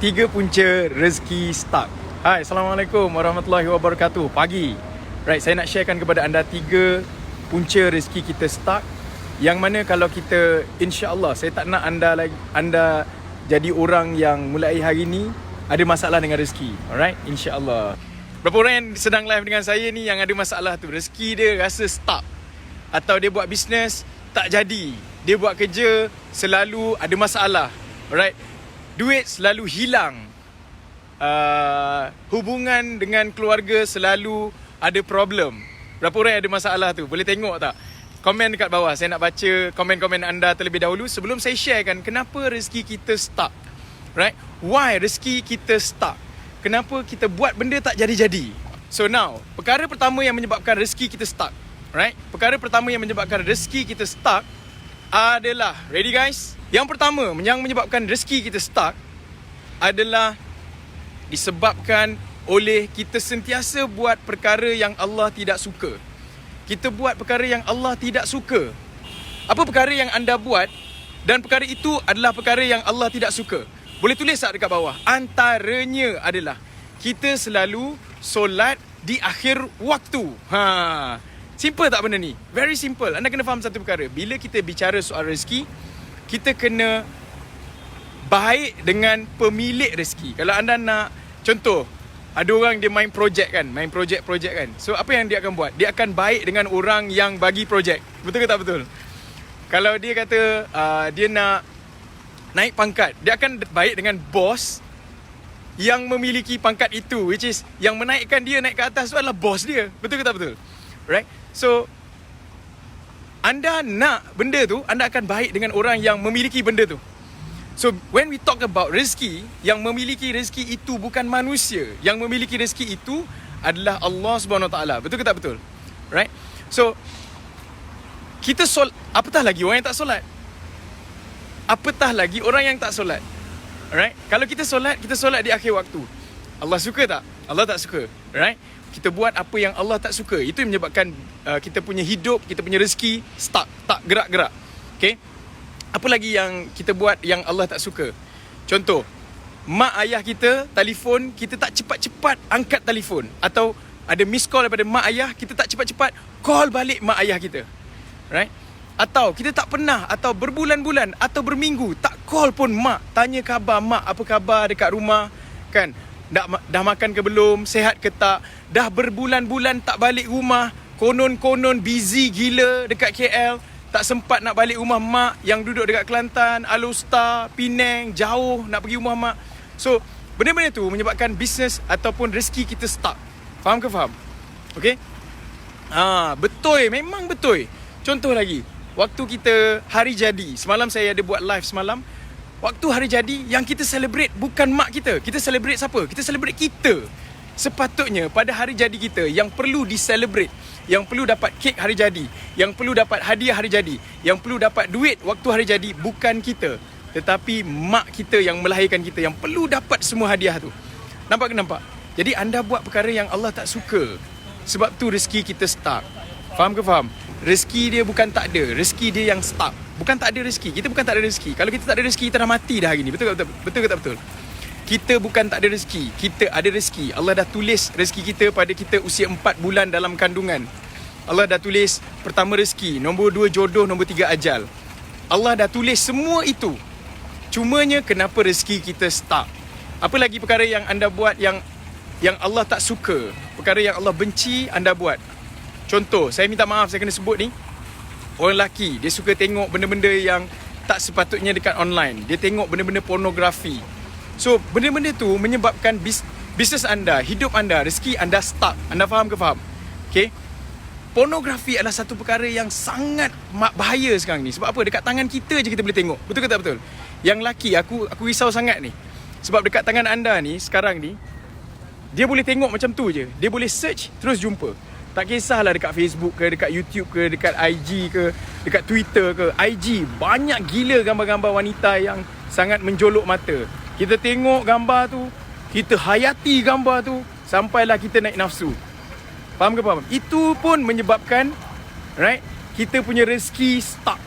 Tiga punca rezeki start. Hai, Assalamualaikum warahmatullahi wabarakatuh. Pagi. Right, saya nak sharekan kepada anda tiga punca rezeki kita start. Yang mana kalau kita, insya-Allah, saya tak nak anda jadi orang yang mulai hari ni ada masalah dengan rezeki. Alright, insya-Allah. Berapa orang yang sedang live dengan saya ni yang ada masalah tu, rezeki dia rasa stuck, atau dia buat bisnes tak jadi, dia buat kerja selalu ada masalah. Alright, duit selalu hilang, hubungan dengan keluarga selalu ada problem. Berapa orang yang ada masalah tu? Boleh tengok tak? Komen dekat bawah. Saya nak baca komen-komen anda terlebih dahulu sebelum saya sharekan kenapa rezeki kita stuck. Right? Why rezeki kita stuck? Kenapa kita buat benda tak jadi-jadi? So now, perkara pertama yang menyebabkan rezeki kita stuck, right? Perkara pertama yang menyebabkan rezeki kita stuck adalah, ready guys? Yang pertama yang menyebabkan rezeki kita stuck adalah disebabkan oleh kita sentiasa buat perkara yang Allah tidak suka. Kita buat perkara yang Allah tidak suka. Apa perkara yang anda buat dan perkara itu adalah perkara yang Allah tidak suka? Boleh tulis tak dekat bawah? Antaranya adalah kita selalu solat di akhir waktu. Simple tak benda ni? Very simple. Anda kena faham satu perkara. Bila kita bicara soal rezeki, kita kena baik dengan pemilik rezeki. Kalau anda nak, contoh, ada orang dia main projek kan, main projek kan. So apa yang dia akan buat? Dia akan baik dengan orang yang bagi projek. Betul ke tak betul? Kalau dia kata dia nak naik pangkat, dia akan baik dengan bos yang memiliki pangkat itu, which is yang menaikkan dia naik ke atas tu adalah bos dia. Betul ke tak betul? Right? So anda nak benda tu, anda akan baik dengan orang yang memiliki benda tu. So when we talk about rezeki, yang memiliki rezeki itu bukan manusia. Yang memiliki rezeki itu adalah Allah SWT. Betul ke tak betul? Right? So kita apatah lagi orang yang tak solat. Apatah lagi orang yang tak solat. Alright? Kalau kita solat di akhir waktu. Allah suka tak? Allah tak suka. Right? Kita buat apa yang Allah tak suka. Itu yang menyebabkan kita punya hidup, kita punya rezeki stuck, tak gerak-gerak. Okay? Apa lagi yang kita buat yang Allah tak suka? Contoh, mak ayah kita telefon, kita tak cepat-cepat angkat telefon. Atau ada miss call daripada mak ayah, kita tak cepat-cepat call balik mak ayah kita. Right? Atau kita tak pernah, atau berbulan-bulan, atau berminggu tak call pun mak, tanya khabar mak, apa khabar dekat rumah, kan? Dah makan ke belum, sihat ke tak? Dah berbulan-bulan tak balik rumah, konon-konon busy gila dekat KL, tak sempat nak balik rumah mak yang duduk dekat Kelantan, Alor, Penang, jauh nak pergi rumah mak. So, benda-benda tu menyebabkan bisnes ataupun rezeki kita stuck. Faham ke faham? Okay? Betul, memang betul. Contoh lagi, waktu kita hari jadi, semalam saya ada buat live semalam. Waktu hari jadi, yang kita celebrate bukan mak kita. Kita celebrate siapa? Kita celebrate kita. Sepatutnya pada hari jadi kita, yang perlu di-celebrate, yang perlu dapat kek hari jadi, yang perlu dapat hadiah hari jadi, yang perlu dapat duit waktu hari jadi, bukan kita, tetapi mak kita yang melahirkan kita, yang perlu dapat semua hadiah tu. Nampak ke nampak? Jadi anda buat perkara yang Allah tak suka. Sebab tu rezeki kita stuck. Faham ke faham? Rezeki dia bukan tak ada, rezeki dia yang stuck. Bukan tak ada rezeki, kita bukan tak ada rezeki. Kalau kita tak ada rezeki, kita dah mati dah hari ni. Betul ke tak betul? Kita bukan tak ada rezeki, kita ada rezeki. Allah dah tulis rezeki kita pada kita usia 4 bulan dalam kandungan. Allah dah tulis pertama rezeki, nombor 2 jodoh, nombor 3 ajal. Allah dah tulis semua itu. Cumanya kenapa rezeki kita stuck? Apa lagi perkara yang anda buat yang Allah tak suka? Perkara yang Allah benci anda buat. Contoh, saya minta maaf saya kena sebut ni. Orang lelaki, dia suka tengok benda-benda yang tak sepatutnya dekat online. Dia tengok benda-benda pornografi. So, benda-benda tu menyebabkan bisnes anda, hidup anda, rezeki anda stuck. Anda faham ke faham? Okay? Pornografi adalah satu perkara yang sangat bahaya sekarang ni. Sebab apa? Dekat tangan kita je kita boleh tengok. Betul ke tak betul? Yang lelaki, aku risau sangat ni. Sebab dekat tangan anda ni, sekarang ni, dia boleh tengok macam tu je. Dia boleh search, terus jumpa. Tak kisahlah dekat Facebook ke, dekat YouTube ke, dekat IG ke, dekat Twitter ke. IG, banyak gila gambar-gambar wanita yang sangat menjolok mata. Kita tengok gambar tu, kita hayati gambar tu, sampailah kita naik nafsu. Faham ke faham? Itu pun menyebabkan, right, kita punya rezeki stuck.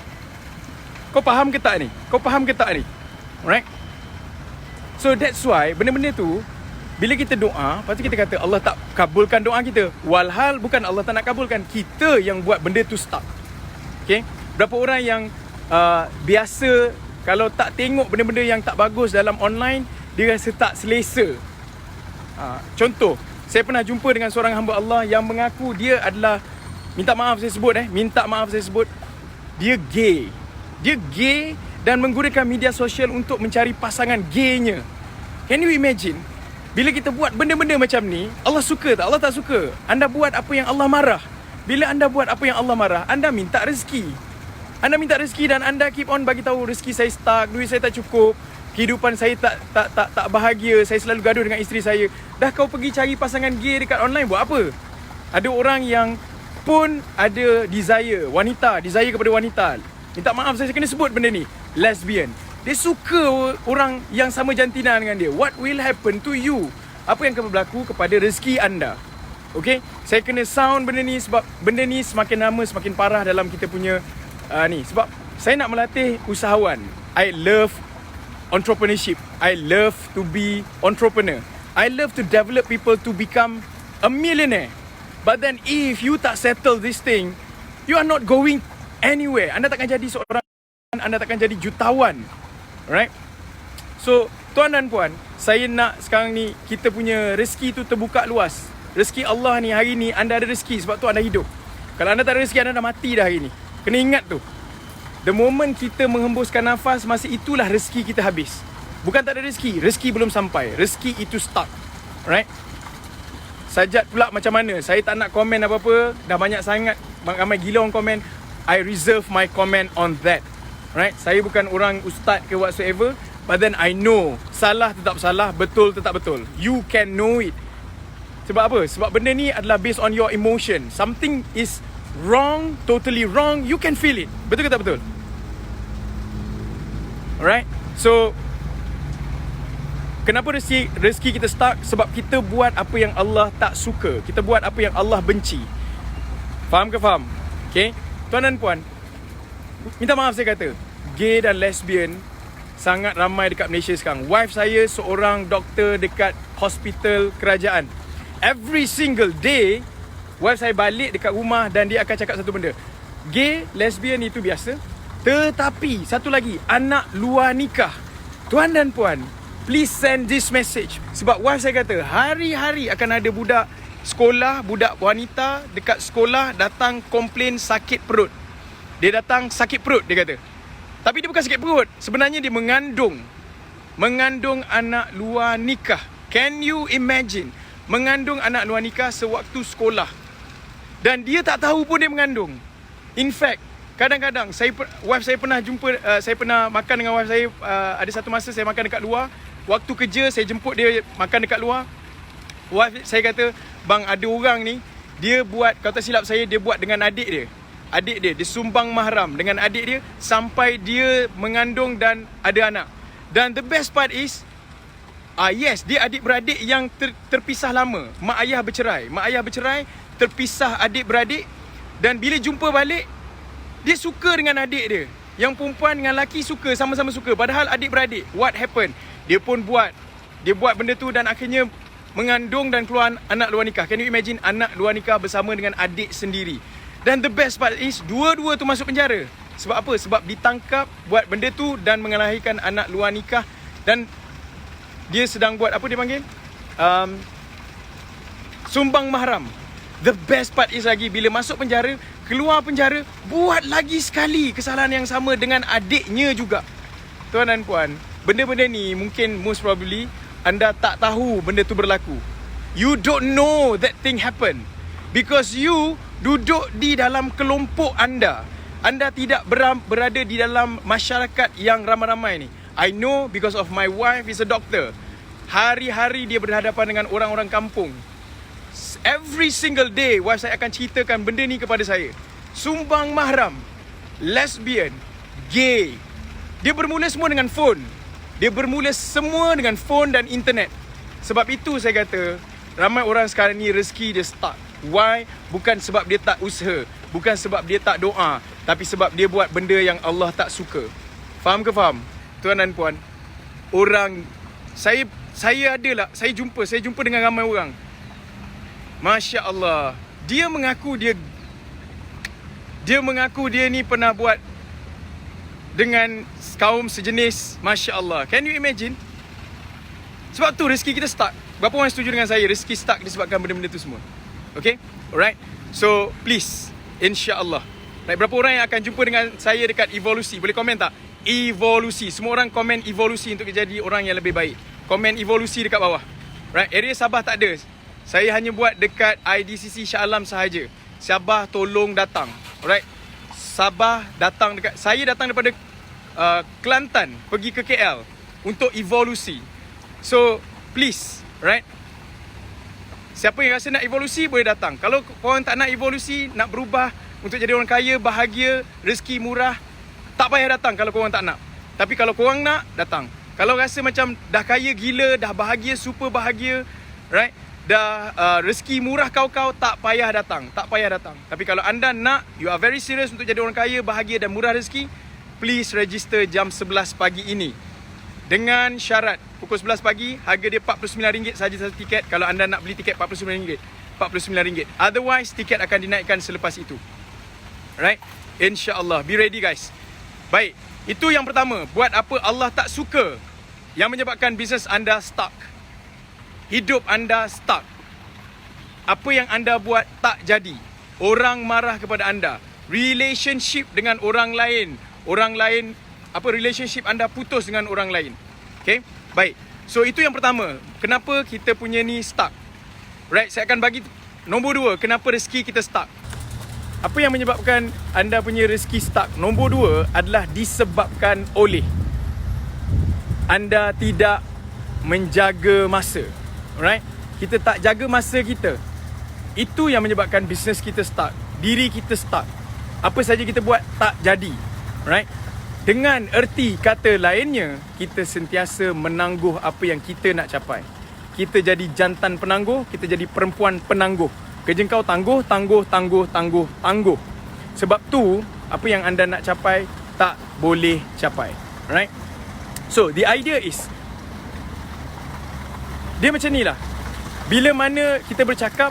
Kau faham ke tak ni? Alright? So that's why benda-benda tu, bila kita doa, lepas tu kita kata Allah tak kabulkan doa kita. Walhal bukan Allah tak nak kabulkan, kita yang buat benda tu stuck. Okay? Berapa orang yang biasa kalau tak tengok benda-benda yang tak bagus dalam online, dia rasa tak selesa. Contoh, saya pernah jumpa dengan seorang hamba Allah yang mengaku dia adalah, minta maaf saya sebut, dia gay. Dia gay dan menggunakan media sosial untuk mencari pasangan gaynya. Can you imagine? Bila kita buat benda-benda macam ni, Allah suka tak? Allah tak suka. Anda buat apa yang Allah marah. Bila anda buat apa yang Allah marah, anda minta rezeki. Anda minta rezeki dan anda keep on bagi tahu rezeki saya stuck, duit saya tak cukup, kehidupan saya tak bahagia, saya selalu gaduh dengan isteri saya. Dah kau pergi cari pasangan gay dekat online, buat apa? Ada orang yang pun ada desire kepada wanita. Minta maaf saya kena sebut benda ni, lesbian. Dia suka orang yang sama jantina dengan dia. What will happen to you? Apa yang akan berlaku kepada rezeki anda? Okay, saya kena sound benda ni sebab benda ni semakin lama semakin parah dalam kita punya ni. Sebab saya nak melatih usahawan. I love entrepreneurship. I love to be entrepreneur. I love to develop people to become a millionaire. But then if you tak settle this thing, you are not going anywhere. Anda takkan jadi seorang, anda takkan jadi jutawan. Alright? So, tuan dan puan, saya nak sekarang ni kita punya rezeki tu terbuka luas. Rezeki Allah ni hari ni anda ada rezeki sebab tu anda hidup. Kalau anda tak ada rezeki, anda dah mati dah hari ni. Kena ingat tu. The moment kita menghembuskan nafas, masa itulah rezeki kita habis. Bukan tak ada rezeki, rezeki belum sampai. Rezeki itu stuck. Alright? Sajat pula macam mana? Saya tak nak komen apa-apa. Dah banyak sangat, ramai gila orang komen. I reserve my comment on that. Right? Saya bukan orang ustaz ke whatsoever. But then I know salah tetap salah, betul tetap betul. You can know it. Sebab apa? Sebab benda ni adalah based on your emotion. Something is wrong, totally wrong, you can feel it. Betul ke tak betul? Alright? So, kenapa rezeki kita stuck? Sebab kita buat apa yang Allah tak suka. Kita buat apa yang Allah benci. Faham ke faham? Okay? Tuan dan puan, minta maaf saya kata, gay dan lesbian sangat ramai dekat Malaysia sekarang. Wife saya seorang doktor dekat hospital kerajaan. Every single day, wife saya balik dekat rumah dan dia akan cakap satu benda. Gay, lesbian itu biasa. Tetapi, satu lagi, anak luar nikah. Tuan dan puan, please send this message. Sebab wife saya kata, hari-hari akan ada budak sekolah, budak wanita dekat sekolah datang komplain sakit perut. Dia datang sakit perut, dia kata. Tapi dia bukan sakit perut. Sebenarnya dia mengandung anak luar nikah. Can you imagine? Mengandung anak luar nikah sewaktu sekolah. Dan dia tak tahu pun dia mengandung. In fact, kadang-kadang wife saya pernah jumpa, saya pernah makan dengan wife saya, ada satu masa saya makan dekat luar. Waktu kerja saya jemput dia makan dekat luar. Wife saya kata, bang, ada orang ni, dia buat, kalau tak silap saya, dia buat dengan adik dia. Dia sumbang mahram dengan adik dia sampai dia mengandung dan ada anak. Dan the best part is, yes, dia adik-beradik yang terpisah lama. Mak ayah bercerai, terpisah adik-beradik. Dan bila jumpa balik, dia suka dengan adik dia. Yang perempuan dengan lelaki suka, sama-sama suka. Padahal adik-beradik. What happened? Dia pun buat benda tu dan akhirnya mengandung dan keluar anak luar nikah. Can you imagine? Anak luar nikah bersama dengan adik sendiri. Dan the best part is, dua-dua tu masuk penjara. Sebab apa? Sebab ditangkap buat benda tu dan mengelahirkan anak luar nikah. Dan dia sedang buat, apa dia panggil? Sumbang mahram. The best part is lagi, bila masuk penjara, keluar penjara, buat lagi sekali kesalahan yang sama dengan adiknya juga. Tuan dan puan, benda-benda ni mungkin most probably anda tak tahu benda tu berlaku. You don't know that thing happen. Because you duduk di dalam kelompok anda. Anda tidak berada di dalam masyarakat yang ramai-ramai ni. I know because of my wife is a doctor. Hari-hari dia berhadapan dengan orang-orang kampung. Every single day, wife saya akan ceritakan benda ni kepada saya. Sumbang mahram, lesbian, gay. Dia bermula semua dengan phone. Dan internet. Sebab itu saya kata, ramai orang sekarang ni rezeki dia stuck. Why? Bukan sebab dia tak usaha, bukan sebab dia tak doa, tapi sebab dia buat benda yang Allah tak suka. Faham ke faham? Tuan dan puan, orang Saya jumpa dengan ramai orang. Masya Allah. Dia mengaku dia ni pernah buat dengan kaum sejenis. Masya Allah. Can you imagine? Sebab tu rezeki kita stuck. Berapa orang setuju dengan saya? Rezeki stuck disebabkan benda-benda tu semua. Okay? Alright? So, please. InsyaAllah. Right, berapa orang yang akan jumpa dengan saya dekat evolusi? Boleh komen tak? Evolusi. Semua orang komen evolusi untuk jadi orang yang lebih baik. Komen evolusi dekat bawah. Right? Area Sabah tak ada. Saya hanya buat dekat IDCC Shah Alam sahaja. Sabah tolong datang. Alright? Sabah datang dekat. Saya datang daripada Kelantan pergi ke KL untuk evolusi. So, please, right? Siapa yang rasa nak evolusi boleh datang. Kalau korang tak nak evolusi, nak berubah untuk jadi orang kaya, bahagia, rezeki murah, tak payah datang kalau korang tak nak. Tapi kalau korang nak, datang. Kalau rasa macam dah kaya gila, dah bahagia, super bahagia, right? Dah rezeki murah kau tak payah datang. Tak payah datang. Tapi kalau anda nak, you are very serious untuk jadi orang kaya, bahagia dan murah rezeki, please register jam 11 pagi ini. Dengan syarat pukul 11 pagi, harga dia RM49 sahaja satu tiket. Kalau anda nak beli tiket RM49. RM49. Otherwise, tiket akan dinaikkan selepas itu. Right? InsyaAllah. Be ready guys. Baik. Itu yang pertama. Buat apa Allah tak suka yang menyebabkan bisnes anda stuck. Hidup anda stuck. Apa yang anda buat tak jadi. Orang marah kepada anda. Relationship dengan orang lain. Relationship anda putus dengan orang lain. Okay? Baik. So itu yang pertama. Kenapa kita punya ni stuck? Right? Saya akan bagi nombor 2. Kenapa rezeki kita stuck? Apa yang menyebabkan anda punya rezeki stuck? Nombor 2 adalah disebabkan oleh anda tidak menjaga masa. Alright? Kita tak jaga masa kita. Itu yang menyebabkan bisnes kita stuck. Diri kita stuck. Apa saja kita buat tak jadi. Right? Dengan erti kata lainnya, kita sentiasa menangguh apa yang kita nak capai. Kita jadi jantan penangguh, kita jadi perempuan penangguh. Kerja kau tangguh. Sebab tu, apa yang anda nak capai tak boleh capai. Right? So, the idea is, dia macam ni lah. Bila mana kita bercakap,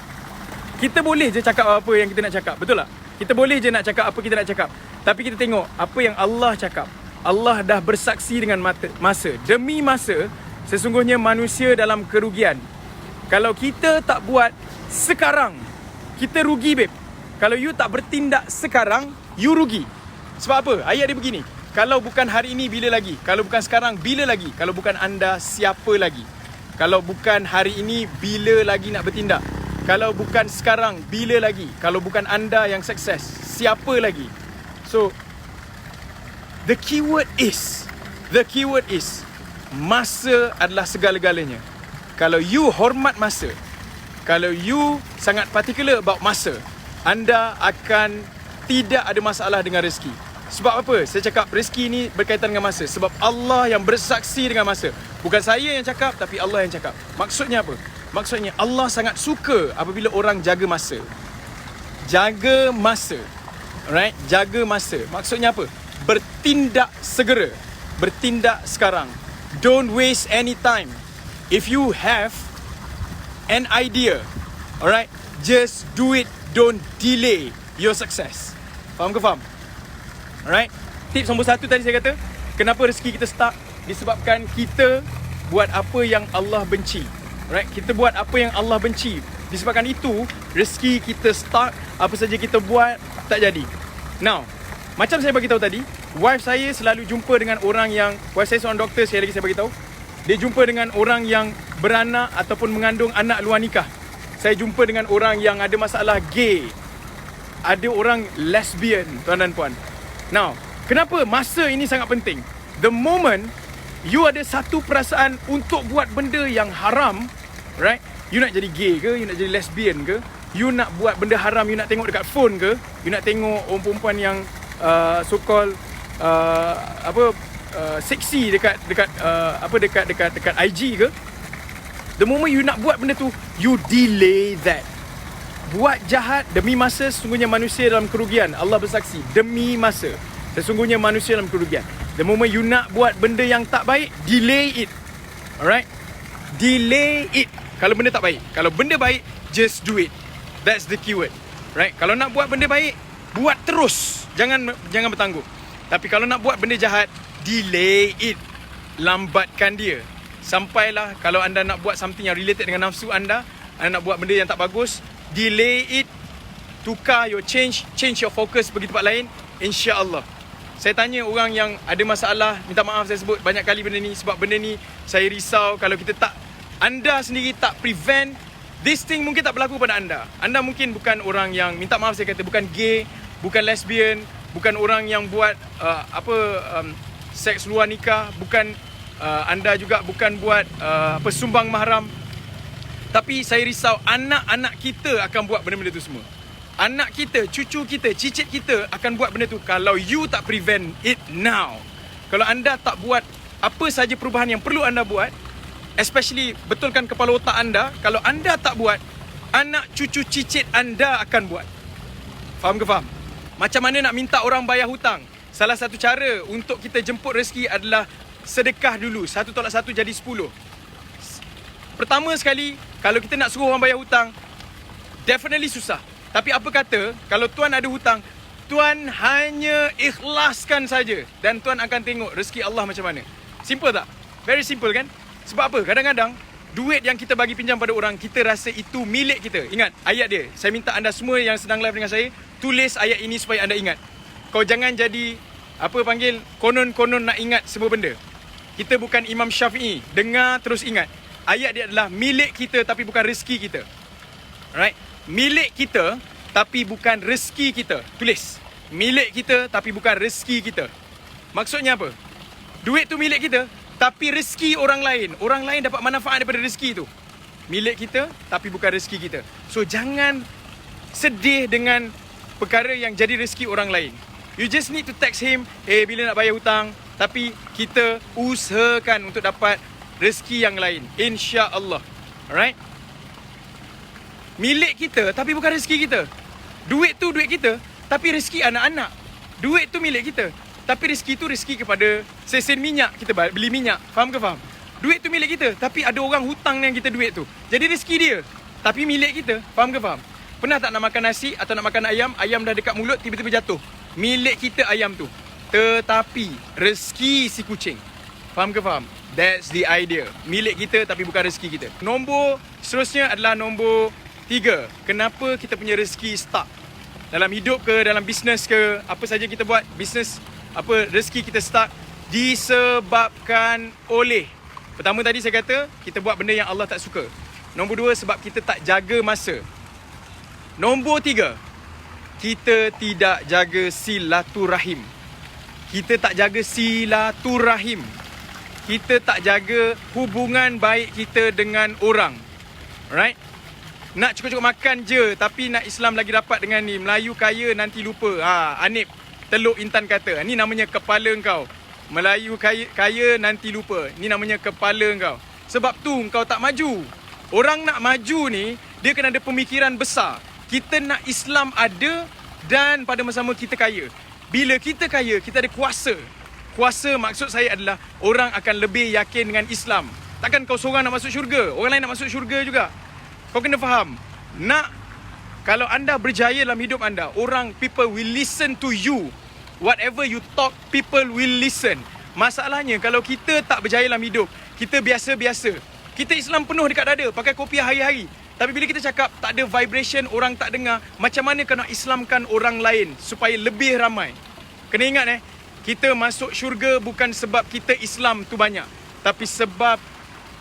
kita boleh je cakap apa yang kita nak cakap. Betul tak? Kita boleh je nak cakap apa kita nak cakap. Tapi kita tengok apa yang Allah cakap. Allah dah bersaksi dengan masa. Demi masa, sesungguhnya manusia dalam kerugian. Kalau kita tak buat sekarang, kita rugi babe. Kalau you tak bertindak sekarang, you rugi. Sebab apa? Ayat dia begini. Kalau bukan hari ini, bila lagi? Kalau bukan sekarang, bila lagi? Kalau bukan anda, siapa lagi? Kalau bukan hari ini, bila lagi nak bertindak? Kalau bukan sekarang, bila lagi? Kalau bukan anda yang sukses, siapa lagi? So, the keyword is masa adalah segala-galanya. Kalau you hormat masa, kalau you sangat particular about masa, anda akan tidak ada masalah dengan rezeki. Sebab apa? Saya cakap rezeki ni berkaitan dengan masa. Sebab Allah yang bersaksi dengan masa. Bukan saya yang cakap, tapi Allah yang cakap. Maksudnya apa? Maksudnya Allah sangat suka apabila orang jaga masa. Jaga masa. Alright? Jaga masa. Maksudnya apa? Bertindak segera. Bertindak sekarang. Don't waste any time. If you have an idea, alright, just do it. Don't delay your success. Faham ke faham? Alright? Tips nombor 1 tadi saya kata, kenapa rezeki kita stuck? Disebabkan kita buat apa yang Allah benci. Alright? Kita buat apa yang Allah benci. Disebabkan itu, rezeki kita stuck. Apa saja kita buat tak jadi. Now, macam saya bagi tahu tadi, wife saya selalu jumpa dengan orang yang, wife saya seorang doktor, sekali lagi saya bagi tahu. Dia jumpa dengan orang yang beranak ataupun mengandung anak luar nikah. Saya jumpa dengan orang yang ada masalah gay. Ada orang lesbian, tuan dan puan. Now, kenapa masa ini sangat penting? The moment you ada satu perasaan untuk buat benda yang haram, right? You nak jadi gay ke? You nak jadi lesbian ke? You nak buat benda haram, you nak tengok dekat phone ke? You nak tengok orang perempuan yang so-called seksi dekat IG ke? The moment you nak buat benda tu, you delay that. Buat jahat demi masa, sesungguhnya manusia dalam kerugian. Allah bersaksi, demi masa, sesungguhnya manusia dalam kerugian. The moment you nak buat benda yang tak baik, delay it. Alright? Delay it kalau benda tak baik. Kalau benda baik, just do it. That's the keyword. Right? Kalau nak buat benda baik, buat terus. Jangan bertangguh. Tapi kalau nak buat benda jahat, delay it. Lambatkan dia. Sampailah kalau anda nak buat something yang related dengan nafsu anda nak buat benda yang tak bagus, delay it. Tukar your change your focus pergi tempat lain, insya-Allah. Saya tanya orang yang ada masalah, minta maaf saya sebut banyak kali benda ni, sebab benda ni saya risau kalau kita tak, anda sendiri tak prevent, this thing mungkin tak berlaku pada anda. Anda mungkin bukan orang yang, minta maaf saya kata, bukan gay, bukan lesbian, bukan orang yang buat seks luar nikah, bukan anda juga bukan buat sumbang mahram. Tapi saya risau anak-anak kita akan buat benda-benda tu semua. Anak kita, cucu kita, cicit kita akan buat benda tu kalau you tak prevent it now. Kalau anda tak buat apa saja perubahan yang perlu anda buat, especially betulkan kepala otak anda, kalau anda tak buat, anak cucu cicit anda akan buat. Faham ke faham? Macam mana nak minta orang bayar hutang? Salah satu cara untuk kita jemput rezeki adalah sedekah dulu. 1 tolak 1 jadi 10. Pertama sekali, kalau kita nak suruh orang bayar hutang, definitely susah. Tapi apa kata, kalau tuan ada hutang, tuan hanya ikhlaskan saja dan tuan akan tengok rezeki Allah macam mana. Simple tak? Very simple kan? Sebab apa? Kadang-kadang duit yang kita bagi pinjam pada orang, kita rasa itu milik kita. Ingat ayat dia. Saya minta anda semua yang sedang live dengan saya, tulis ayat ini supaya anda ingat. Kau jangan jadi konon-konon nak ingat semua benda. Kita bukan Imam Syafi'i. Dengar terus ingat. Ayat dia adalah milik kita tapi bukan rezeki kita. Alright? Milik kita tapi bukan rezeki kita. Tulis. Milik kita tapi bukan rezeki kita. Maksudnya apa? Duit tu milik kita tapi rezeki orang lain. Orang lain dapat manfaat daripada rezeki tu. Milik kita tapi bukan rezeki kita. So jangan sedih dengan perkara yang jadi rezeki orang lain. You just need to text him, bila nak bayar hutang, tapi kita usahakan untuk dapat rezeki yang lain, insya-Allah. Alright? Milik kita tapi bukan rezeki kita. Duit tu duit kita tapi rezeki anak-anak. Duit tu milik kita tapi rezeki tu rezeki kepada sesen minyak, kita beli minyak. Faham ke faham? Duit tu milik kita tapi ada orang hutang yang kita duit tu. Jadi rezeki dia tapi milik kita. Faham ke faham? Pernah tak nak makan nasi atau nak makan ayam, ayam dah dekat mulut tiba-tiba jatuh. Milik kita ayam tu. Tetapi rezeki si kucing. Faham ke faham? That's the idea. Milik kita tapi bukan rezeki kita. Nombor seterusnya adalah nombor 3. Kenapa kita punya rezeki stuck? Dalam hidup ke, dalam bisnes ke, apa saja kita buat, bisnes, rezeki kita stuck disebabkan oleh, pertama tadi saya kata, kita buat benda yang Allah tak suka. Nombor 2, sebab kita tak jaga masa. Nombor 3, kita tidak jaga silaturahim. Kita tak jaga silaturahim. Kita tak jaga hubungan baik kita dengan orang. Alright? Nak cukup-cukup makan je tapi nak Islam lagi dapat dengan ni. Melayu kaya nanti lupa. Anip Teluk Intan kata, ni namanya kepala engkau. Melayu kaya nanti lupa. Ni namanya kepala engkau. Sebab tu engkau tak maju. Orang nak maju ni, dia kena ada pemikiran besar. Kita nak Islam ada dan pada masa sama kita kaya. Bila kita kaya, kita ada kuasa. Kuasa maksud saya adalah orang akan lebih yakin dengan Islam. Takkan kau seorang nak masuk syurga, orang lain nak masuk syurga juga. Kau kena faham. Kalau anda berjaya dalam hidup anda, people will listen to you. Whatever you talk, people will listen. Masalahnya kalau kita tak berjaya dalam hidup, kita biasa-biasa. Kita Islam penuh dekat dada, pakai kopiah hari-hari. Tapi bila kita cakap tak ada vibration, orang tak dengar, macam mana kau nak Islamkan orang lain supaya lebih ramai? Kena ingat kita masuk syurga bukan sebab kita Islam tu banyak, tapi sebab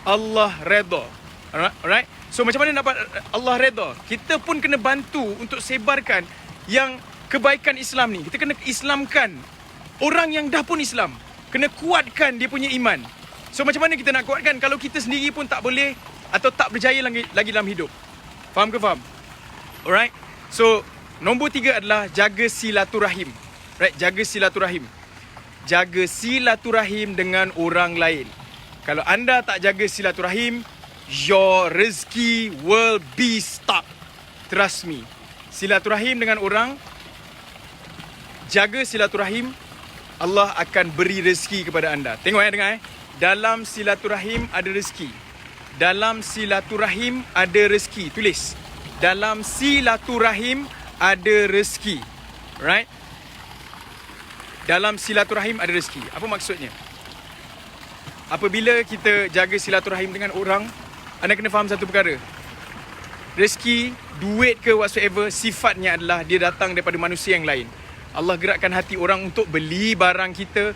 Allah redha. Alright? So macam mana dapat Allah redha? Kita pun kena bantu untuk sebarkan yang kebaikan Islam ni. Kita kena Islamkan orang yang dah pun Islam. Kena kuatkan dia punya iman. So macam mana kita nak kuatkan kalau kita sendiri pun tak boleh atau tak berjaya lagi dalam hidup? Faham ke faham? Alright? So nombor 3 adalah jaga silaturahim. Right? Jaga silaturahim. Jaga silaturahim dengan orang lain. Kalau anda tak jaga silaturahim, your rezeki will be stuck. Trust me. Silaturahim dengan orang, jaga silaturahim, Allah akan beri rezeki kepada anda. Tengok dengar Dalam silaturahim ada rezeki. Dalam silaturahim ada rezeki. Tulis. Dalam silaturahim ada rezeki. Right? Dalam silaturahim ada rezeki. Apa maksudnya? Apabila kita jaga silaturahim dengan orang, anda kena faham satu perkara. Rezeki, duit ke whatsoever, sifatnya adalah dia datang daripada manusia yang lain. Allah gerakkan hati orang untuk beli barang kita.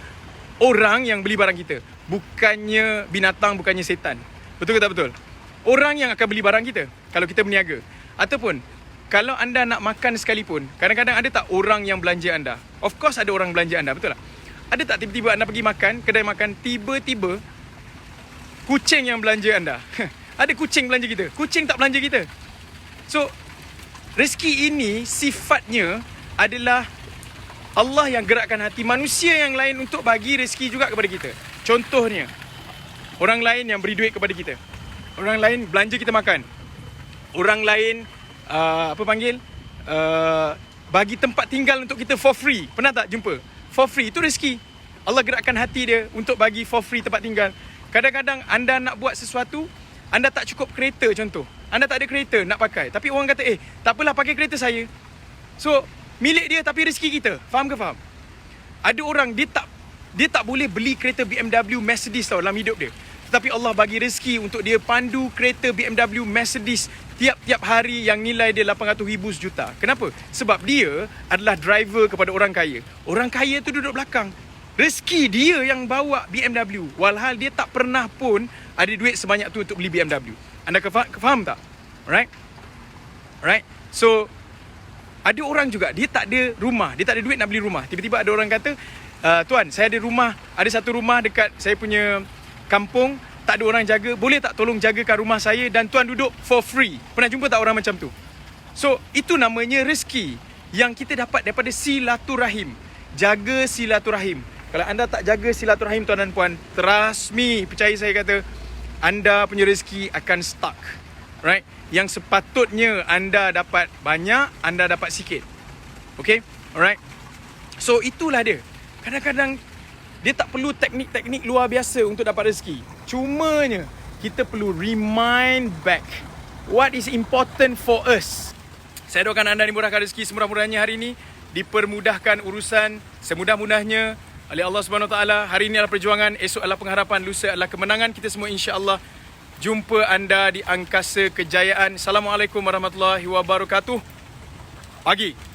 Orang yang beli barang kita. Bukannya binatang, bukannya setan. Betul ke tak betul? Orang yang akan beli barang kita kalau kita berniaga. Ataupun kalau anda nak makan sekalipun, kadang-kadang ada tak orang yang belanja anda? Of course ada orang belanja anda, betul tak? Ada tak tiba-tiba anda pergi makan, kedai makan, tiba-tiba kucing yang belanja anda? Ada kucing belanja kita? Kucing tak belanja kita. So, rezeki ini sifatnya adalah Allah yang gerakkan hati manusia yang lain untuk bagi rezeki juga kepada kita. Contohnya, orang lain yang beri duit kepada kita. Orang lain belanja kita makan. Orang lain bagi tempat tinggal untuk kita for free. Pernah tak jumpa? For free, itu rezeki. Allah gerakkan hati dia untuk bagi for free tempat tinggal. Kadang-kadang anda nak buat sesuatu, anda tak cukup kereta contoh. Anda tak ada kereta nak pakai. Tapi orang kata, tak apalah pakai kereta saya. So, milik dia tapi rezeki kita. Faham ke faham? Ada orang, dia tak boleh beli kereta BMW Mercedes tau dalam hidup dia. Tetapi Allah bagi rezeki untuk dia pandu kereta BMW Mercedes tiap-tiap hari yang nilai dia 800,000 sejuta. Kenapa? Sebab dia adalah driver kepada orang kaya. Orang kaya tu duduk belakang. Rezeki dia yang bawa BMW. Walhal dia tak pernah pun ada duit sebanyak tu untuk beli BMW. Anda faham tak? Alright? So, ada orang juga, dia tak ada rumah. Dia tak ada duit nak beli rumah. Tiba-tiba ada orang kata, Tuan, saya ada rumah. Ada satu rumah dekat saya punya kampung, tak ada orang jaga, boleh tak tolong jagakan rumah saya dan tuan duduk for free? Pernah jumpa tak orang macam tu? So, itu namanya rezeki yang kita dapat daripada silaturahim. Jaga silaturahim. Kalau anda tak jaga silaturahim tuan dan puan, trust me, percaya saya kata, anda punya rezeki akan stuck. Right? Yang sepatutnya anda dapat banyak, anda dapat sikit. Okay? Alright? So, itulah dia. Kadang-kadang dia tak perlu teknik-teknik luar biasa untuk dapat rezeki. Cumanya kita perlu remind back what is important for us. Saya doakan anda dimurahkan rezeki semurah-murahnya hari ini, dipermudahkan urusan semudah-mudahnya oleh Allah Subhanahu Wa Taala. Hari ini adalah perjuangan, esok adalah pengharapan, lusa adalah kemenangan. Kita semua insya-Allah jumpa anda di angkasa kejayaan. Assalamualaikum warahmatullahi wabarakatuh. Pagi.